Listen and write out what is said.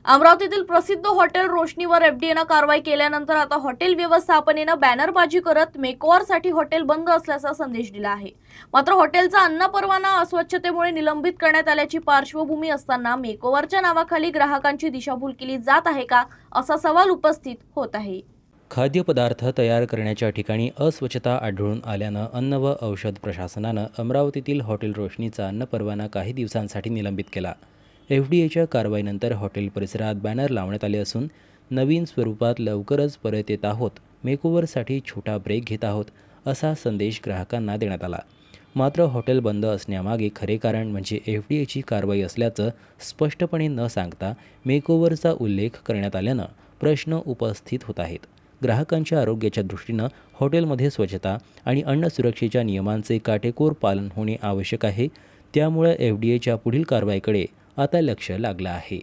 अमरावतीतील प्रसिद्ध हॉटेल रोशनीवर एफडीएनं कारवाई केल्यानंतर आता हॉटेल व्यवस्थापनेनं बॅनरबाजी करत मेकओव्हरसाठी हॉटेल बंद असल्याचा संदेश दिला आहे। मात्र हॉटेलचा अन्न परवाना अस्वच्छतेमुळे निलंबित करण्यात आल्याची पार्श्वभूमी असताना मेकओव्हरच्या नावाखाली ग्राहकांची दिशाभूल केली जात आहे का, असा सवाल उपस्थित होत आहे। खाद्यपदार्थ तयार करण्याच्या ठिकाणी अस्वच्छता आढळून आल्यानं अन्न व औषध प्रशासनानं अमरावतीतील हॉटेल रोशनीचा अन्न परवाना काही दिवसांसाठी निलंबित केला। एफडीएच्या कारवाईनंतर हॉटेल परिसरात बॅनर लावण्यात आले असून नवीन स्वरूपात लवकरच परत येत आहोत, मेकओव्हरसाठी छोटा ब्रेक घेत आहोत असा संदेश ग्राहकांना देण्यात आला। मात्र हॉटेल बंद असण्यामागे खरे कारण म्हणजे एफडीएची कारवाई असल्याचं स्पष्टपणे न सांगता मेकओव्हरचा उल्लेख करण्यात आल्यानं प्रश्न उपस्थित होत आहेत। ग्राहकांच्या आरोग्याच्या दृष्टीनं हॉटेलमध्ये स्वच्छता आणि अन्न सुरक्षेच्या नियमांचे काटेकोर पालन होणे आवश्यक आहे। त्यामुळे एफडीएच्या पुढील कारवाईकडे आता लक्ष लागलं आहे।